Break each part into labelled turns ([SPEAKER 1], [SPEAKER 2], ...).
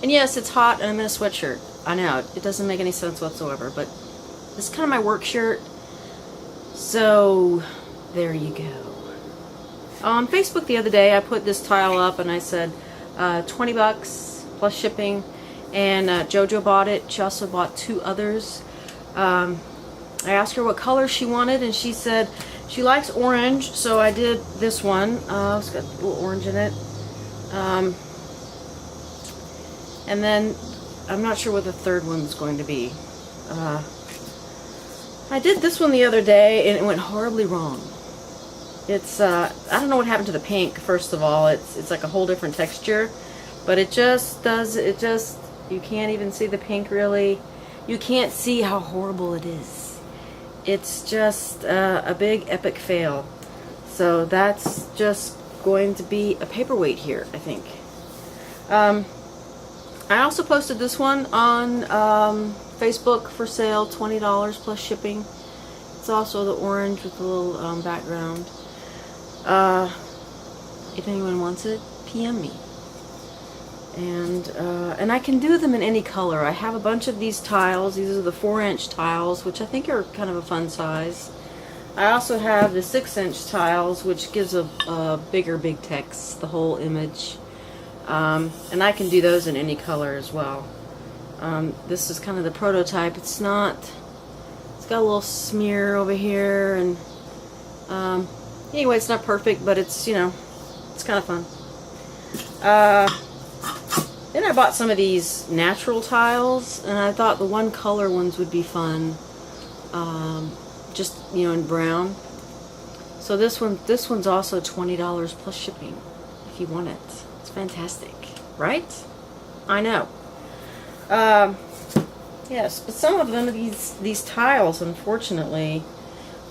[SPEAKER 1] And yes, it's hot and I'm in a sweatshirt. I know, it doesn't make any sense whatsoever, but this is kind of my work shirt. So, there you go. On Facebook the other day, I put this tile up and I said 20 bucks plus shipping, and JoJo bought it. She also bought 2 others. I asked her what color she wanted, and she said she likes orange, so I did this one. It's got a little orange in it. And then I'm not sure what the third one's going to be. I did this one the other day and it went horribly wrong. It's I don't know what happened to the pink. First of all, it's like a whole different texture, but it just you can't even see the pink really. You can't see how horrible it is. It's just a big epic fail. So that's just going to be a paperweight here, I think. I also posted this one on Facebook for sale, $20 plus shipping. It's also the orange with the little background. If anyone wants it, PM me. And I can do them in any color. I have a bunch of these tiles. These are the 4-inch tiles, which I think are kind of a fun size. I also have the 6-inch tiles, which gives a bigger big text, the whole image. And I can do those in any color as well. This is kind of the prototype. It's got a little smear over here, and anyway, it's not perfect, but it's, you know, it's kind of fun. Then I bought some of these natural tiles, and I thought the one color ones would be fun, just, you know, in brown. So this one's also $20 plus shipping if you want it. It's fantastic, right? I know. Yes, but some of them, these tiles, unfortunately,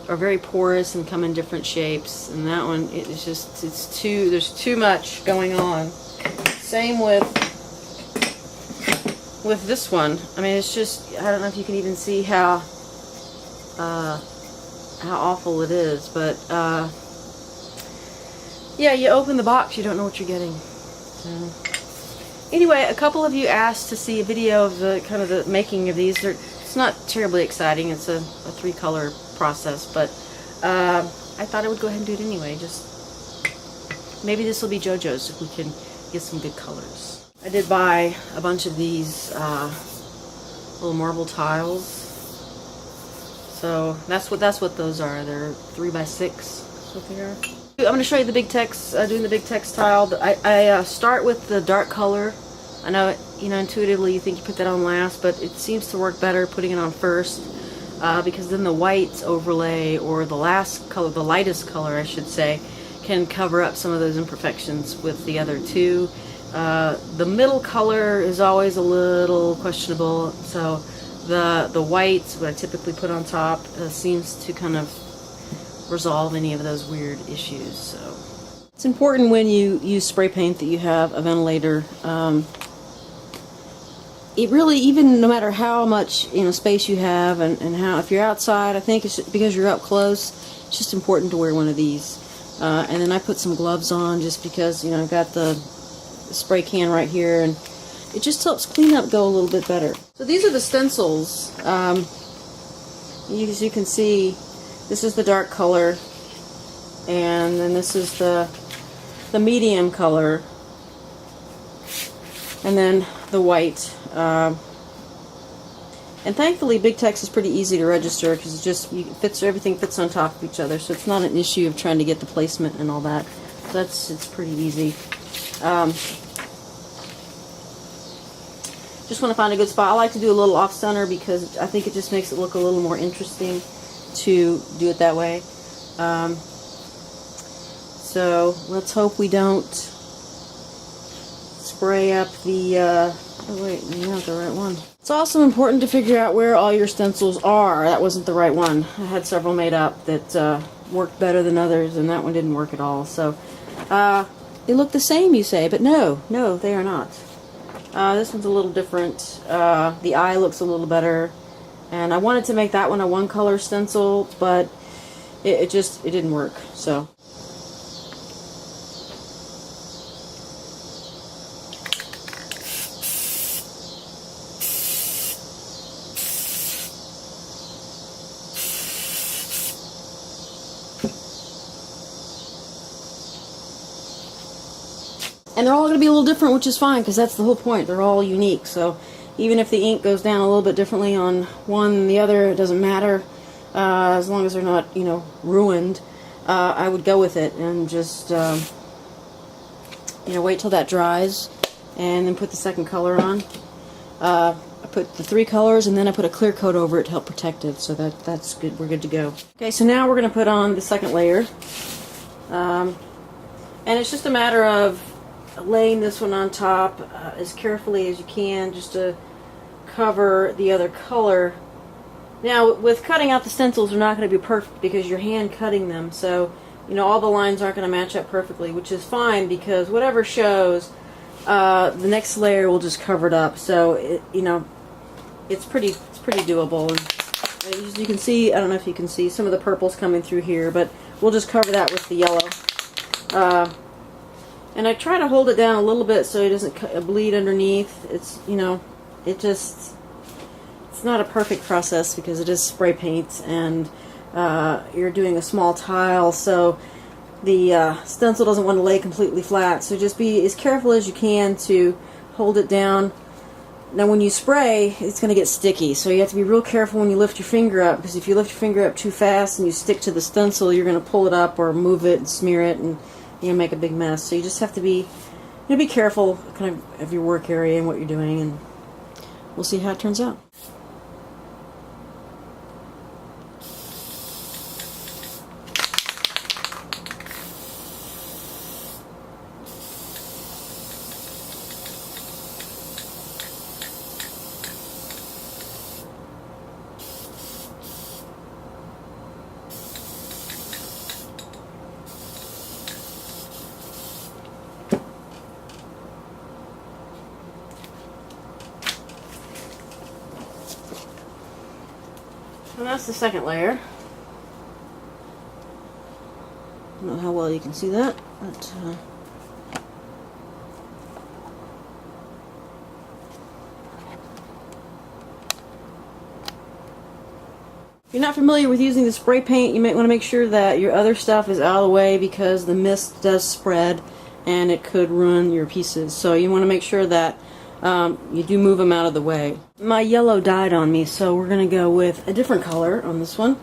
[SPEAKER 1] are very porous and come in different shapes. And that one, there's too much going on. Same with this one. I mean, it's just, I don't know if you can even see how awful it is, but yeah, you open the box, you don't know what you're getting. So, anyway, a couple of you asked to see a video of the kind of the making of these. It's not terribly exciting. It's a 3-color process, but I thought I would go ahead and do it anyway. Just maybe this will be JoJo's if we can get some good colors. I did buy a bunch of these little marble tiles. So that's what those are. They're 3x6. That's what they are. I'm going to show you the big text, doing the big textile. I start with the dark color. I know, you know, intuitively you think you put that on last, but it seems to work better putting it on first, because then the white overlay, or the last color, the lightest color I should say, can cover up some of those imperfections with the other two. The middle color is always a little questionable, so the white, what I typically put on top, seems to kind of resolve any of those weird issues. So it's important when you use spray paint that you have a ventilator. It really, even no matter how much, you know, space you have, and how, if you're outside, I think it's because you're up close, it's just important to wear one of these. And then I put some gloves on just because, you know, I've got the spray can right here, and it just helps cleanup go a little bit better. So these are the stencils. As you can see, this is the dark color, and then this is the medium color, and then the white. And thankfully, Big Tex is pretty easy to register because it just everything fits on top of each other, so it's not an issue of trying to get the placement and all that. So it's pretty easy. Just want to find a good spot. I like to do a little off center because I think it just makes it look a little more interesting to do it that way. So let's hope we don't spray up the oh wait, not the right one. It's also important to figure out where all your stencils are. That wasn't the right one. I had several made up that worked better than others, and that one didn't work at all. So they look the same, you say, but no, they are not. This one's a little different. The eye looks a little better, and I wanted to make that one a 1-color stencil, but it didn't work. So And they're all going to be a little different, which is fine, because that's the whole point. They're all unique. So even if the ink goes down a little bit differently on one than the other, it doesn't matter. As long as they're not, you know, ruined, I would go with it and just, you know, wait till that dries and then put the second color on. I put the 3 colors and then I put a clear coat over it to help protect it, so that's good. We're good to go. Okay, so now we're going to put on the second layer. And it's just a matter of laying this one on top as carefully as you can, just to cover the other color. Now, with cutting out the stencils, they're not going to be perfect because you're hand cutting them, so you know all the lines aren't going to match up perfectly, which is fine because whatever shows, the next layer will just cover it up. So you know, it's pretty doable. And as you can see, I don't know if you can see some of the purples coming through here, but we'll just cover that with the yellow. And I try to hold it down a little bit so it doesn't bleed underneath. It's, you know, it's not a perfect process because it is spray paint and you're doing a small tile, so the stencil doesn't want to lay completely flat. So just be as careful as you can to hold it down. Now when you spray, it's going to get sticky, so you have to be real careful when you lift your finger up, because if you lift your finger up too fast and you stick to the stencil, you're going to pull it up or move it and smear it and you'll make a big mess. So you just have to be, be careful kind of your work area and what you're doing, and we'll see how it turns out. And that's the second layer. I don't know how well you can see that, but if you're not familiar with using the spray paint, you might want to make sure that your other stuff is out of the way because the mist does spread and it could ruin your pieces. So you want to make sure that you do move them out of the way. My yellow died on me, so we're going to go with a different color on this one.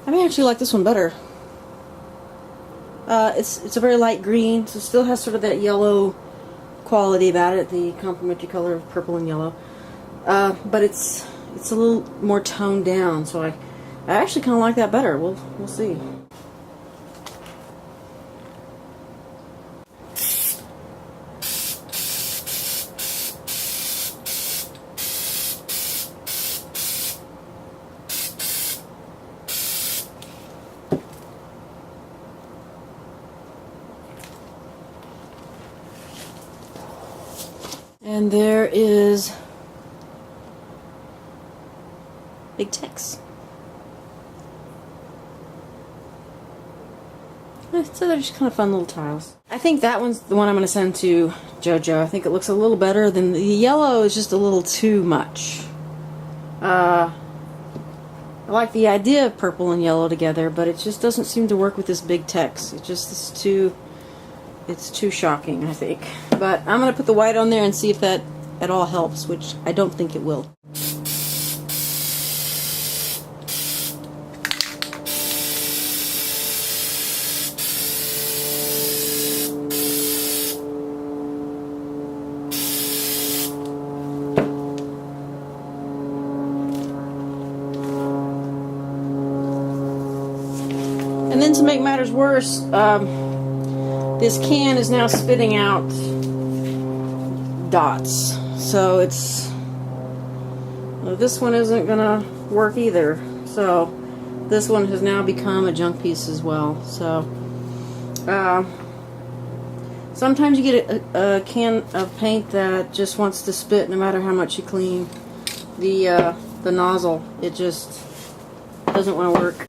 [SPEAKER 1] I may actually like this one better. It's a very light green, so it still has sort of that yellow quality about it, the complementary color of purple and yellow. But it's a little more toned down, so I actually kind of like that better. We'll see. And there is Big Tex. So they're just kind of fun little tiles. I think that one's the one I'm going to send to JoJo. I think it looks a little better than the yellow. Is just a little too much. I like the idea of purple and yellow together, but it just doesn't seem to work with this Big Tex. It just is too. It's too shocking, I think. But I'm going to put the white on there and see if that at all helps, which I don't think it will. And then to make matters worse, this can is now spitting out dots, so this one isn't gonna work either. So this one has now become a junk piece as well. So sometimes you get a can of paint that just wants to spit no matter how much you clean the nozzle. It just doesn't want to work.